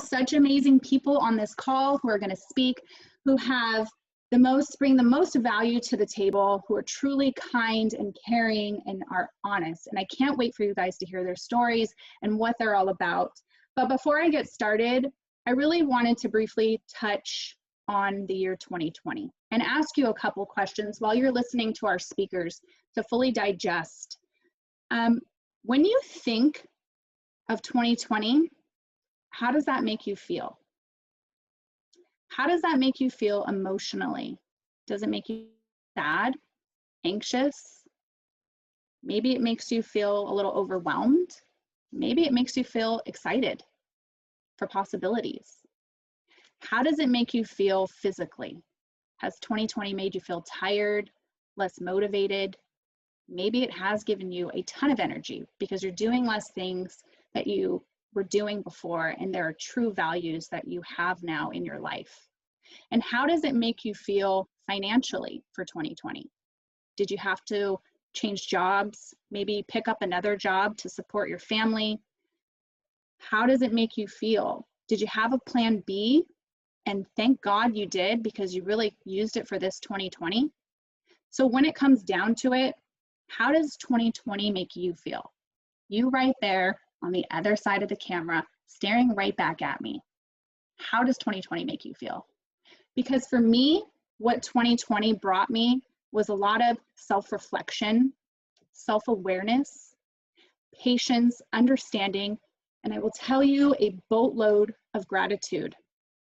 such amazing people on this call who are going to speak, who have bring the most value to the table, who are truly kind and caring and are honest. And I can't wait for you guys to hear their stories and what they're all about. But before I get started, I really wanted to briefly touch on the year 2020 and ask you a couple questions while you're listening to our speakers to fully digest. When you think of 2020, how does that make you feel? How does that make you feel emotionally? Does it make you sad, anxious? Maybe it makes you feel a little overwhelmed. Maybe it makes you feel excited for possibilities. How does it make you feel physically? Has 2020 made you feel tired, less motivated? Maybe it has given you a ton of energy because you're doing less things that you were doing before, and there are true values that you have now in your life. And how does it make you feel financially for 2020? Did you have to change jobs, maybe pick up another job to support your family? How does it make you feel? Did you have a plan B? And thank God you did, because you really used it for this 2020. So when it comes down to it, how does 2020 make you feel? You right there on the other side of the camera, staring right back at me. How does 2020 make you feel? Because for me, what 2020 brought me was a lot of self-reflection, self-awareness, patience, understanding, and I will tell you, a boatload of gratitude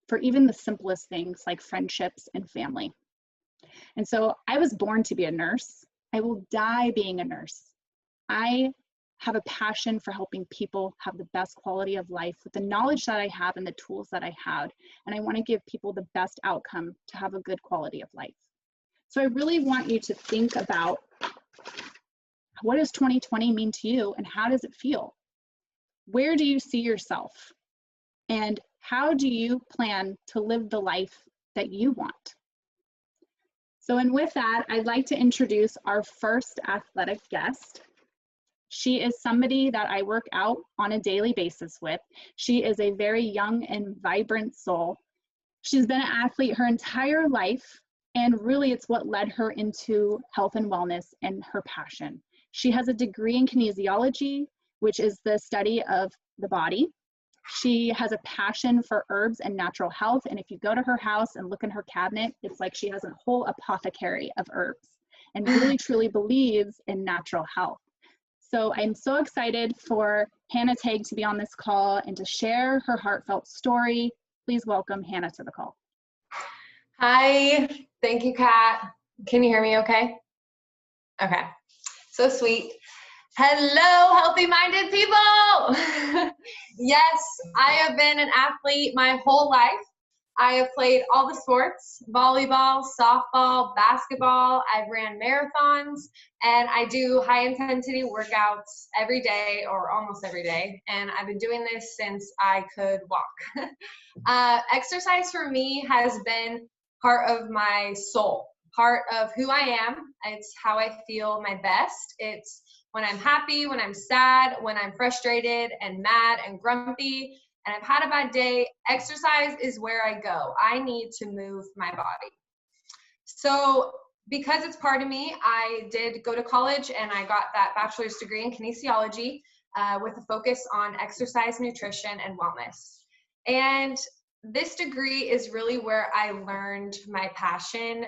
for even the simplest things like friendships and family. And so I was born to be a nurse. I will die being a nurse. I have a passion for helping people have the best quality of life with the knowledge that I have and the tools that I had. And I want to give people the best outcome to have a good quality of life. So I really want you to think about, what does 2020 mean to you and how does it feel? Where do you see yourself? And how do you plan to live the life that you want? So, and with that, I'd like to introduce our first athletic guest. She is somebody that I work out on a daily basis with. She is a very young and vibrant soul. She's been an athlete her entire life, and really it's what led her into health and wellness and her passion. She has a degree in kinesiology, which is the study of the body. She has a passion for herbs and natural health, and if you go to her house and look in her cabinet, it's like she has a whole apothecary of herbs and really truly believes in natural health. So I'm so excited for Hannah Tague to be on this call and to share her heartfelt story. Please welcome Hannah to the call. Hi, thank you, Kat. Can you hear me okay? Okay, so sweet. Hello, healthy-minded people. Yes, I have been an athlete my whole life. I have played all the sports: volleyball, softball, basketball. I've ran marathons, and I do high-intensity workouts every day or almost every day, and I've been doing this since I could walk. Exercise for me has been part of my soul, part of who I am. It's how I feel my best. It's when I'm happy, when I'm sad, when I'm frustrated and mad and grumpy, and I've had a bad day. Exercise is where I go. I need to move my body. So because it's part of me, I did go to college and I got that bachelor's degree in kinesiology with a focus on exercise, nutrition, and wellness. And this degree is really where I learned my passion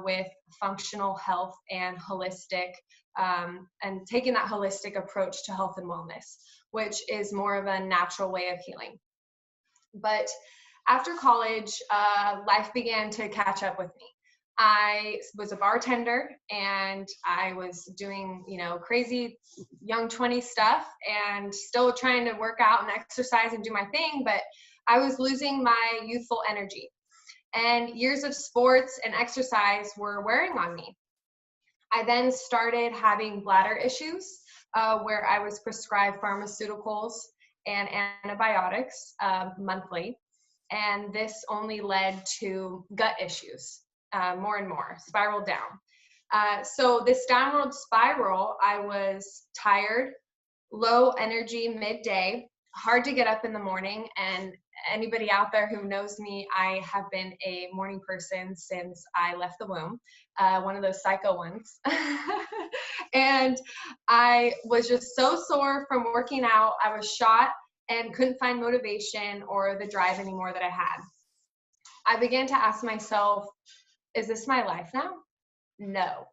with functional health and holistic, and taking that holistic approach to health and wellness, which is more of a natural way of healing. But after college, life began to catch up with me. I was a bartender and I was doing, crazy young 20 stuff and still trying to work out and exercise and do my thing, but I was losing my youthful energy. And years of sports and exercise were wearing on me. I then started having bladder issues where I was prescribed pharmaceuticals and antibiotics monthly. And this only led to gut issues, more and more, spiraled down. So this downward spiral, I was tired, low energy midday, hard to get up in the morning, and anybody out there who knows me, I have been a morning person since I left the womb, one of those psycho ones. And I was just so sore from working out. I was shot and couldn't find motivation or the drive anymore that I had. I began to ask myself, is this my life now? No.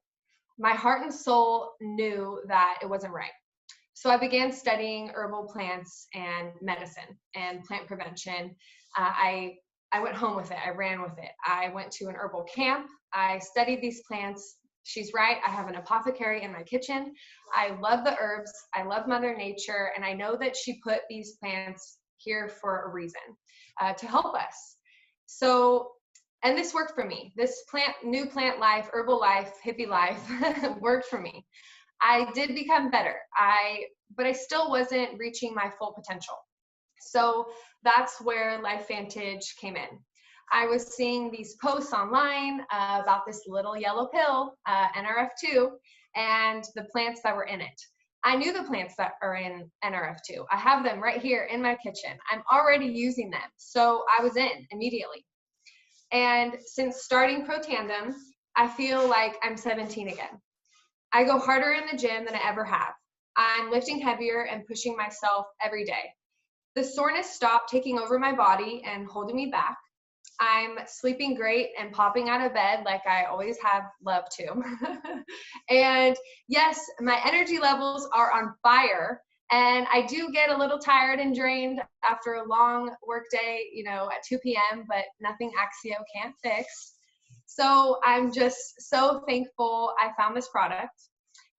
My heart and soul knew that it wasn't right. So I began studying herbal plants and medicine and plant prevention. I went home with it. I ran with it. I went to an herbal camp. I studied these plants. She's right. I have an apothecary in my kitchen. I love the herbs. I love Mother Nature. And I know that she put these plants here for a reason, to help us. So, and this worked for me. This new plant life, herbal life, hippie life worked for me. I did become better, but I still wasn't reaching my full potential. So that's where LifeVantage came in. I was seeing these posts online about this little yellow pill, NRF2, and the plants that were in it. I knew the plants that are in NRF2. I have them right here in my kitchen. I'm already using them. So I was in immediately. And since starting Protandim, I feel like I'm 17 again. I go harder in the gym than I ever have. I'm lifting heavier and pushing myself every day. The soreness stopped taking over my body and holding me back. I'm sleeping great and popping out of bed like I always have loved to. And yes, my energy levels are on fire. And I do get a little tired and drained after a long work day, at 2 p.m., but nothing Axio can't fix. So I'm just so thankful I found this product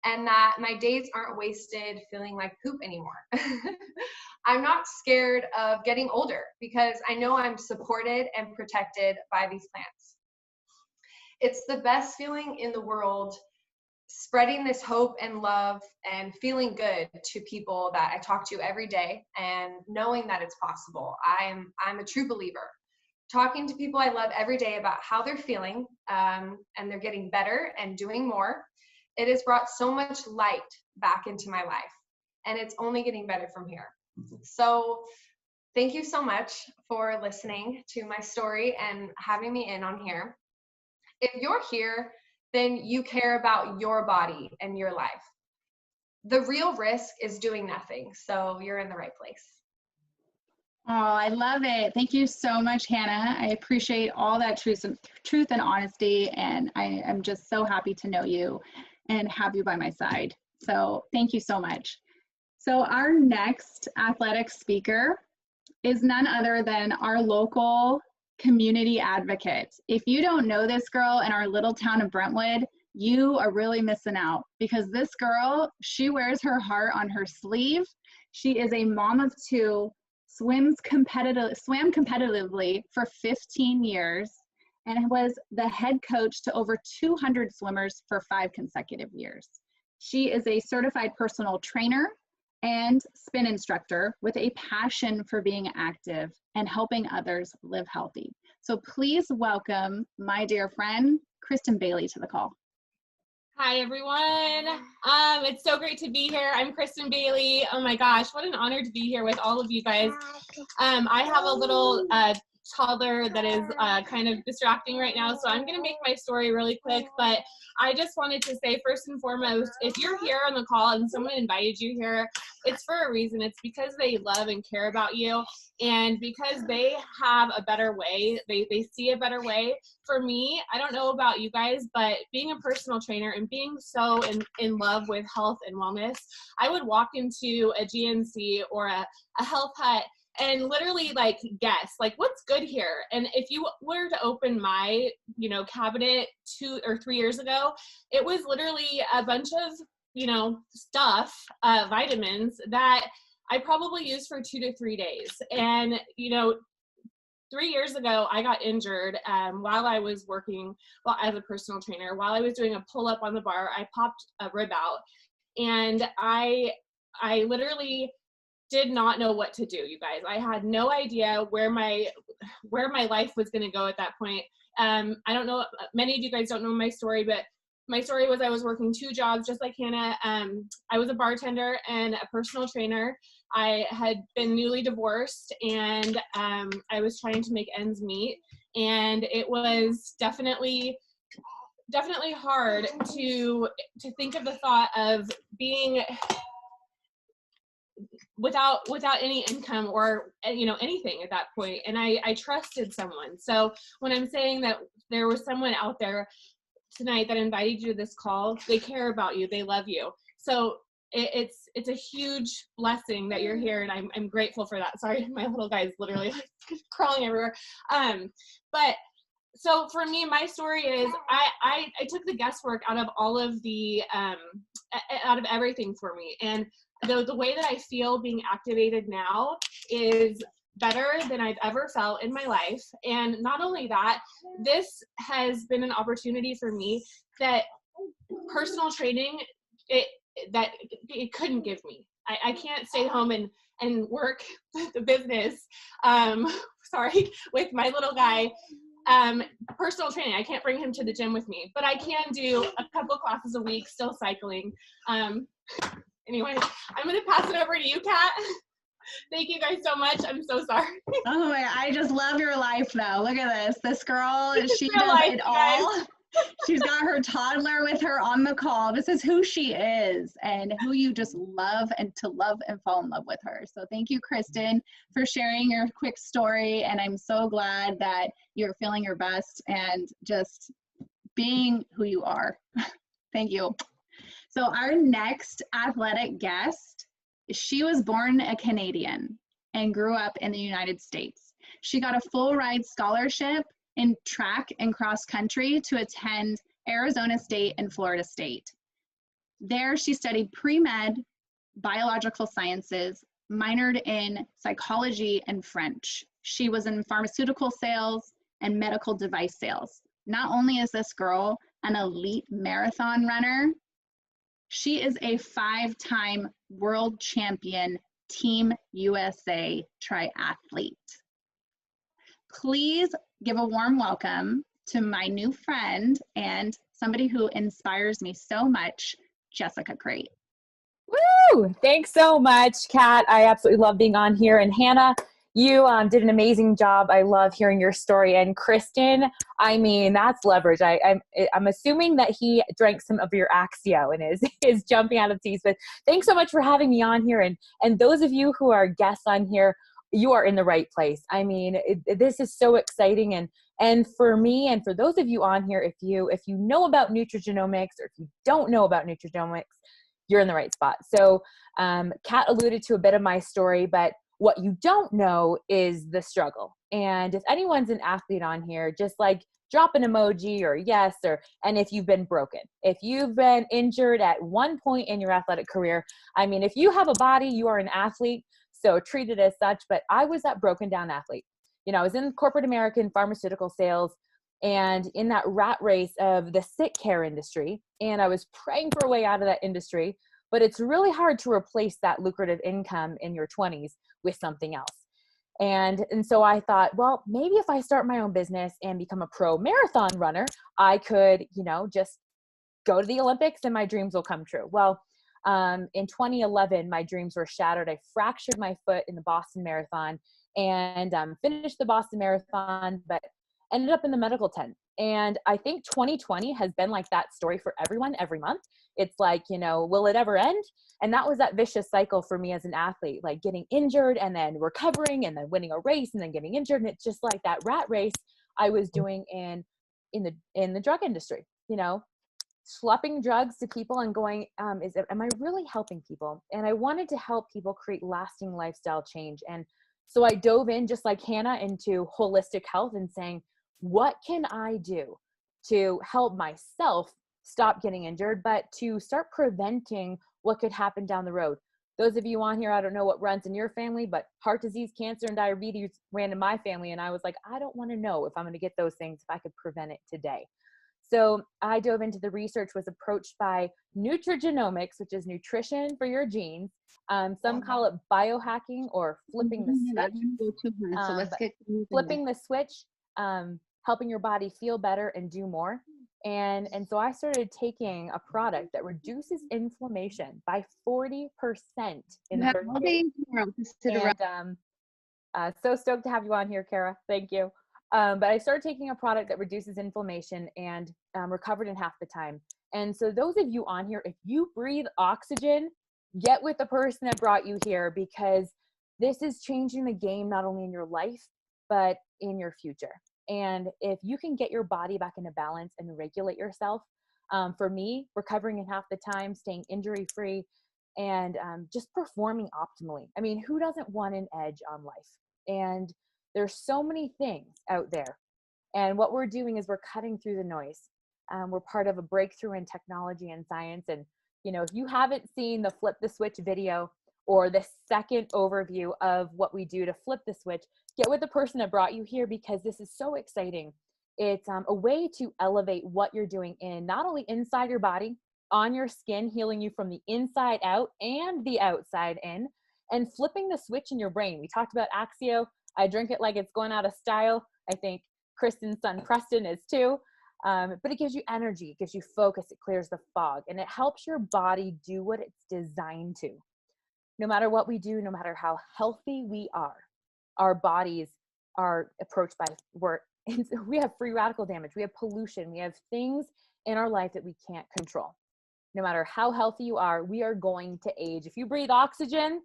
and that my days aren't wasted feeling like poop anymore. I'm not scared of getting older because I know I'm supported and protected by these plants. It's the best feeling in the world, spreading this hope and love and feeling good to people that I talk to every day and knowing that it's possible. I'm a true believer. Talking to people I love every day about how they're feeling and they're getting better and doing more. It has brought so much light back into my life and it's only getting better from here. So thank you so much for listening to my story and having me in on here. If you're here, then you care about your body and your life. The real risk is doing nothing. So you're in the right place. Oh, I love it. Thank you so much, Hannah. I appreciate all that truth and honesty. And I am just so happy to know you and have you by my side. So thank you so much. So our next athletic speaker is none other than our local community advocate. If you don't know this girl in our little town of Brentwood, you are really missing out because this girl, she wears her heart on her sleeve. She is a mom of two, swam competitively for 15 years, and was the head coach to over 200 swimmers for 5 consecutive years. She is a certified personal trainer and spin instructor with a passion for being active and helping others live healthy. So please welcome my dear friend, Kristen Bailey, to the call. Hi, everyone. It's so great to be here. I'm Kristen Bailey. Oh my gosh, what an honor to be here with all of you guys. I have a little toddler that is kind of distracting right now, so I'm going to make my story really quick, but I just wanted to say first and foremost, if you're here on the call and someone invited you here, it's for a reason. It's because they love and care about you, and because they have a better way, they see a better way. For me, I don't know about you guys, but being a personal trainer and being so in love with health and wellness, I would walk into a GNC or a Health Hut and literally guess what's good here. And if you were to open my cabinet 2 or 3 years ago, it was literally a bunch of stuff, vitamins that I probably used for 2 to 3 days. And 3 years ago, I got injured while I was working as a personal trainer. While I was doing a pull-up on the bar, I popped a rib out, and I literally did not know what to do, you guys. I had no idea where my life was going to go at that point. I don't know, many of you guys don't know my story, but my story was I was working 2 jobs just like Hannah. I was a bartender and a personal trainer. I had been newly divorced, and I was trying to make ends meet. And it was definitely hard to think of the thought of being without any income or anything at that point. And I trusted someone. So when I'm saying that there was someone out there tonight that invited you to this call, they care about you, they love you. So it's a huge blessing that you're here, and I'm grateful for that. Sorry, my little guy's literally like crawling everywhere. But so for me, my story is I took the guesswork out of all of the out of everything for me, and the way that I feel being activated now is better than I've ever felt in my life. And not only that, this has been an opportunity for me that personal training it couldn't give me. I can't stay home and work the business with my little guy. Personal training, I can't bring him to the gym with me, but I can do a couple classes a week, still cycling. Anyway, I'm going to pass it over to you, Kat. Thank you guys so much. I'm so sorry. Oh my, I just love your life though. Look at this. This girl, she real does life, it all. She's got her toddler with her on the call. This is who she is and who you just love and fall in love with her. So thank you, Kristen, for sharing your quick story. And I'm so glad that you're feeling your best and just being who you are. Thank you. So our next athletic guest, she was born a Canadian and grew up in the United States. She got a full ride scholarship in track and cross country to attend Arizona State and Florida State. There she studied pre-med, biological sciences, minored in psychology and French. She was in pharmaceutical sales and medical device sales. Not only is this girl an elite marathon runner, she is a 5-time world champion Team USA triathlete. Please give a warm welcome to my new friend and somebody who inspires me so much, Jessica Crate. Woo! Thanks so much, Kat. I absolutely love being on here. And Hannah, you did an amazing job. I love hearing your story. And Kristen, I mean, that's leverage. I'm assuming that he drank some of your Axio and is jumping out of seats. But thanks so much for having me on here. And those of you who are guests on here, you are in the right place. I mean, this is so exciting. And for me, and for those of you on here, if you know about nutrigenomics, or if you don't know about nutrigenomics, you're in the right spot. So Kat alluded to a bit of my story, but what you don't know is the struggle. And if anyone's an athlete on here, just like drop an emoji or yes, and if you've been broken, if you've been injured at one point in your athletic career, I mean, if you have a body, you are an athlete, so treat it as such. But I was that broken down athlete. You know, I was in corporate American pharmaceutical sales and in that rat race of the sick care industry. And I was praying for a way out of that industry, but it's really hard to replace that lucrative income in your 20s with something else. And so I thought, well, maybe if I start my own business and become a pro marathon runner, I could, just go to the Olympics and my dreams will come true. Well, in 2011, my dreams were shattered. I fractured my foot in the Boston Marathon and finished the Boston Marathon, but ended up in the medical tent. And I think 2020 has been like that story for everyone every month. It's like, will it ever end? And that was that vicious cycle for me as an athlete, like getting injured and then recovering and then winning a race and then getting injured. And it's just like that rat race I was doing in the drug industry, schlepping drugs to people and going, am I really helping people? And I wanted to help people create lasting lifestyle change. And so I dove in, just like Hannah, into holistic health and saying, what can I do to help myself stop getting injured, but to start preventing what could happen down the road? Those of you on here, I don't know what runs in your family, but heart disease, cancer, and diabetes ran in my family. And I was like, I don't want to know if I'm going to get those things if I could prevent it today. So I dove into the research, was approached by nutrigenomics, which is nutrition for your genes. Some call it biohacking or flipping the switch. Flipping the switch, helping your body feel better and do more. And so I started taking a product that reduces inflammation by 40% in 30 days. And so stoked to have you on here, Kara. Thank you. But I started taking a product that reduces inflammation and recovered in half the time. And so those of you on here, if you breathe oxygen, get with the person that brought you here, because this is changing the game, not only in your life, but in your future. And if you can get your body back into balance and regulate yourself, for me, recovering in half the time, staying injury-free, and just performing optimally. I mean, who doesn't want an edge on life? And there's so many things out there. And what we're doing is we're cutting through the noise. We're part of a breakthrough in technology and science. And, you know, if you haven't seen the Flip the Switch video or the second overview of what we do to flip the switch, get with the person that brought you here, because this is so exciting. It's a way to elevate what you're doing in, not only inside your body, on your skin, healing you from the inside out and the outside in, and flipping the switch in your brain. We talked about Axio. I drink it like it's going out of style. I think Kristen's son Preston is too. But it gives you energy, it gives you focus, it clears the fog, and it helps your body do what it's designed to. No matter what we do, no matter how healthy we are, our bodies are approached by we have free radical damage, we have pollution, we have things in our life that we can't control. No matter how healthy you are, we are going to age. If you breathe oxygen,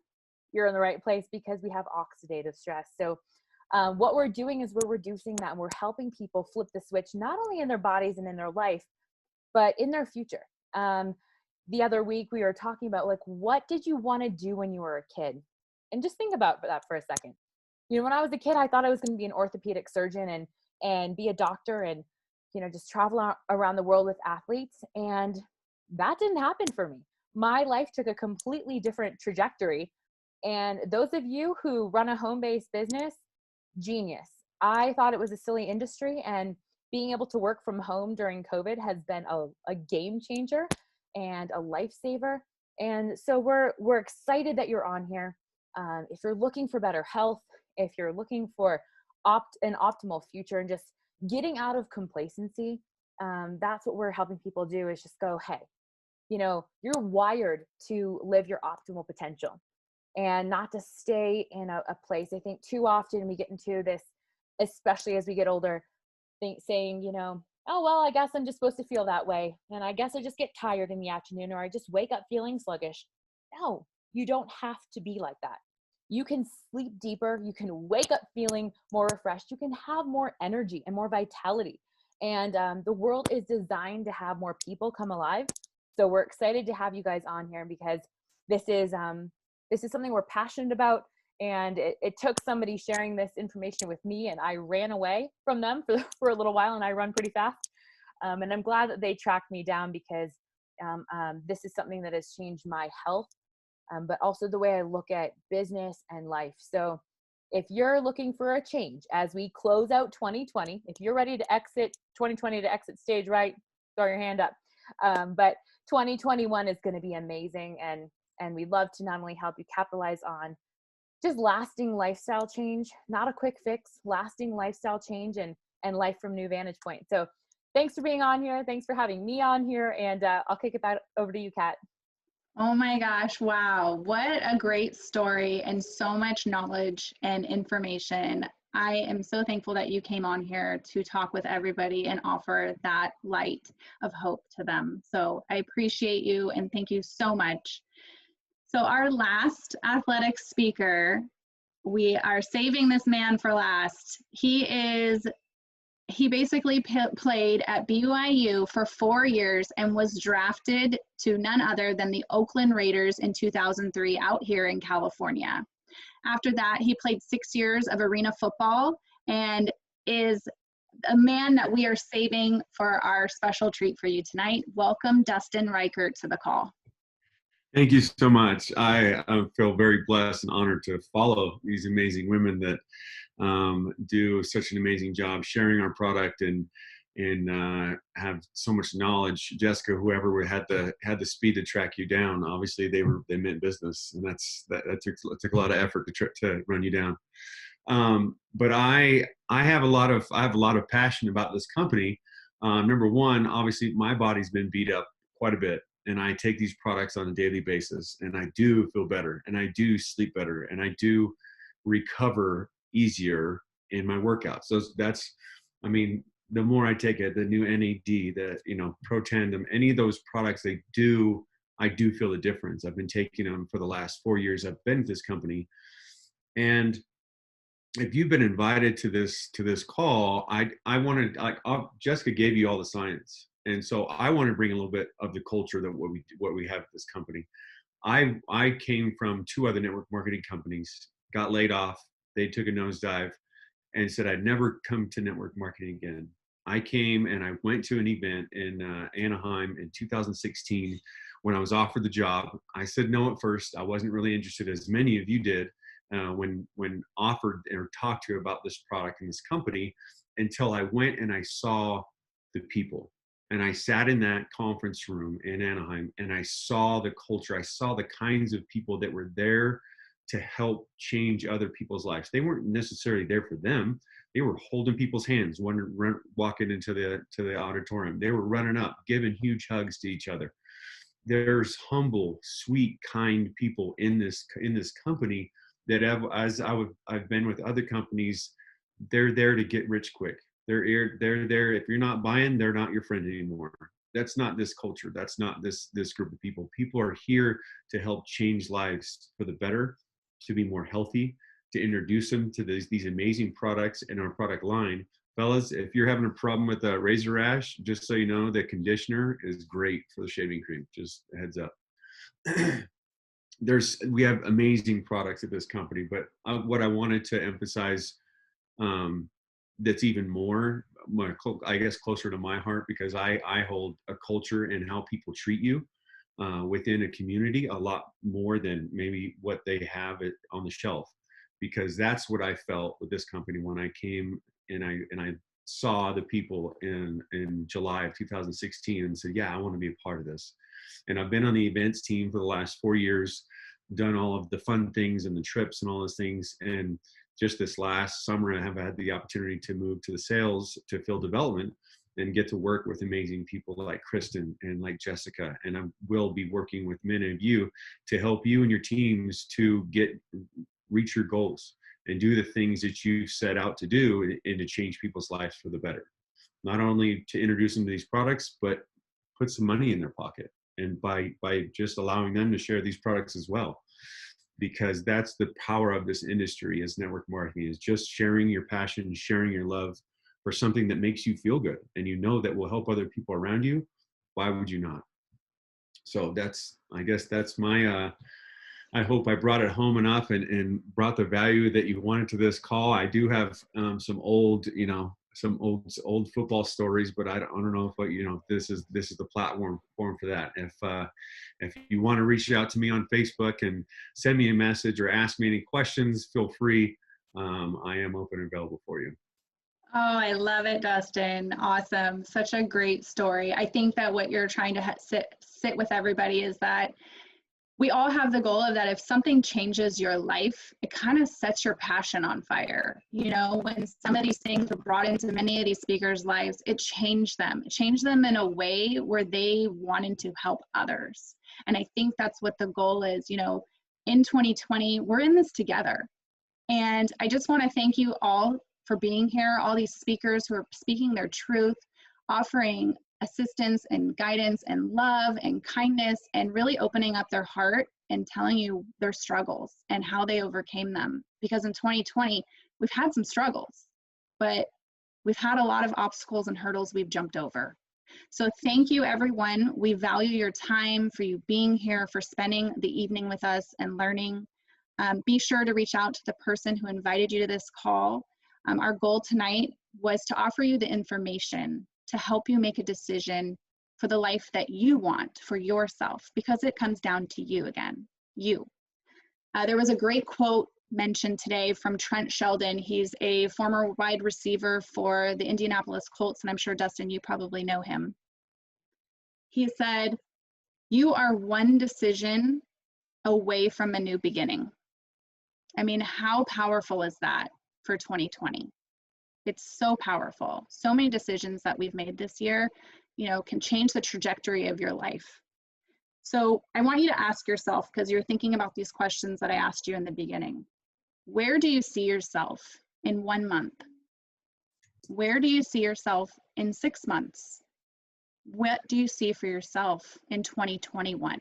you're in the right place, because we have oxidative stress. So what we're doing is we're reducing that, and we're helping people flip the switch, not only in their bodies and in their life, but in their future. The other week we were talking about, like, what did you want to do when you were a kid? And just think about that for a second. You know, when I was a kid, I thought I was going to be an orthopedic surgeon and be a doctor and, you know, just travel around the world with athletes. And that didn't happen for me. My life took a completely different trajectory. And those of you who run a home-based business, genius. I thought it was a silly industry, and being able to work from home during COVID has been a game changer and a lifesaver. And so we're excited that you're on here. If you're looking for better health, if you're looking for an optimal future and just getting out of complacency, that's what we're helping people do, is just go, hey, you know, you're wired to live your optimal potential and not to stay in a place. I think too often we get into this, especially as we get older, saying, you know, oh, well, I guess I'm just supposed to feel that way. And I guess I just get tired in the afternoon, or I just wake up feeling sluggish. No, you don't have to be like that. You can sleep deeper. You can wake up feeling more refreshed. You can have more energy and more vitality. And the world is designed to have more people come alive. So we're excited to have you guys on here, because this is something we're passionate about. And it took somebody sharing this information with me, and I ran away from them for a little while, and I run pretty fast. And I'm glad that they tracked me down, because this is something that has changed my health, but also the way I look at business and life. So if you're looking for a change as we close out 2020, if you're ready to exit 2020 to exit stage right, throw your hand up. But 2021 is going to be amazing. And we'd love to not only help you capitalize on just lasting lifestyle change, not a quick fix, lasting lifestyle change and life from new vantage point. So thanks for being on here. Thanks for having me on here. And I'll kick it back over to you, Kat. Oh my gosh, wow. What a great story, and so much knowledge and information. I am so thankful that you came on here to talk with everybody and offer that light of hope to them. So I appreciate you, and thank you so much. So our last athletic speaker, we are saving this man for last. He basically played at BYU for 4 years and was drafted to none other than the Oakland Raiders in 2003 out here in California. After that, he played 6 years of arena football and is a man that we are saving for our special treat for you tonight. Welcome, Dustin Reichert, to the call. Thank you so much. I feel very blessed and honored to follow these amazing women that do such an amazing job sharing our product and have so much knowledge. Jessica, whoever had the speed to track you down, obviously they meant business, and that took a lot of effort to run you down. But I have a lot of passion about this company, Number one, obviously my body's been beat up quite a bit, and I take these products on a daily basis, and I do feel better, and I do sleep better, and I do recover easier in my workouts. So that's, I mean, the more I take it, the new NAD, the, you know, Protandim, any of those products, I do feel the difference. I've been taking them for the last 4 years I've been with this company. And if you've been invited to this call, I wanted, like, Jessica gave you all the science, and so I want to bring a little bit of the culture that what we have at this company. I came from 2 other network marketing companies, got laid off. They took a nosedive, and said I'd never come to network marketing again. I came and I went to an event in Anaheim in 2016 when I was offered the job. I said no at first. I wasn't really interested, as many of you did, when offered or talked to about this product and this company, until I went and I saw the people. And I sat in that conference room in Anaheim and I saw the culture. I saw the kinds of people that were there to help change other people's lives. They weren't necessarily there for them. They were holding people's hands when walking into the auditorium. They were running up, giving huge hugs to each other. There's humble, sweet, kind people in this company that I've been with other companies. They're there to get rich quick. They're there. If you're not buying, they're not your friend anymore. That's not this culture. That's not this group of people. People are here to help change lives for the better, to be more healthy, to introduce them to these amazing products in our product line. Fellas, if you're having a problem with a razor rash, just so you know, the conditioner is great for the shaving cream. Just a heads up. We have amazing products at this company, but what I wanted to emphasize, that's even more, I guess, closer to my heart, because I hold a culture and how people treat you within a community a lot more than maybe what they have on the shelf, because that's what I felt with this company when I came and I saw the people in July of 2016 and said, yeah, I want to be a part of this. And I've been on the events team for the last 4 years, done all of the fun things and the trips and all those things. And just this last summer, I have had the opportunity to move to the sales, to field development, and get to work with amazing people like Kristen and like Jessica. And I will be working with many of you to help you and your teams to reach your goals and do the things that you set out to do, and to change people's lives for the better. Not only to introduce them to these products, but put some money in their pocket, and by just allowing them to share these products as well. Because that's the power of this industry, is network marketing, is just sharing your passion, sharing your love for something that makes you feel good and you know that will help other people around you. Why would you not? So I guess that's my, I hope I brought it home enough and brought the value that you wanted to this call. I do have some old football stories, but I don't know if this is the platform for that. If you want to reach out to me on Facebook and send me a message or ask me any questions, feel free. I am open and available for you. Oh, I love it, Dustin. Awesome. Such a great story. I think that what you're trying to sit with everybody is that we all have the goal of that if something changes your life, it kind of sets your passion on fire. You know, when some of these things were brought into many of these speakers' lives, it changed them. It changed them in a way where they wanted to help others. And I think that's what the goal is. You know, in 2020, we're in this together. And I just want to thank you all for being here, all these speakers who are speaking their truth, offering assistance and guidance and love and kindness, and really opening up their heart and telling you their struggles and how they overcame them. Because in 2020, we've had some struggles, but we've had a lot of obstacles and hurdles we've jumped over. So thank you, everyone. We value your time, for you being here, for spending the evening with us and learning. Be sure to reach out to the person who invited you to this call. Our goal tonight was to offer you the information to help you make a decision for the life that you want for yourself, because it comes down to you again, you. There was a great quote mentioned today from Trent Sheldon. He's a former wide receiver for the Indianapolis Colts, and I'm sure, Dustin, you probably know him. He said, "You are one decision away from a new beginning." I mean, how powerful is that for 2020? It's so powerful. So many decisions that we've made this year, you know, can change the trajectory of your life. So I want you to ask yourself, because you're thinking about these questions that I asked you in the beginning. Where do you see yourself in 1 month? Where do you see yourself in 6 months? What do you see for yourself in 2021?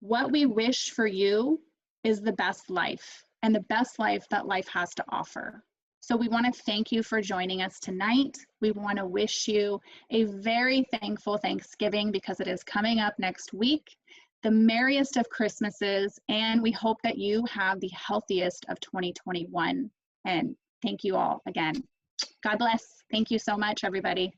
What we wish for you is the best life, and the best life that life has to offer. So we want to thank you for joining us tonight. We want to wish you a very thankful Thanksgiving, because it is coming up next week, the merriest of Christmases, and we hope that you have the healthiest of 2021. And thank you all again. God bless. Thank you so much, everybody.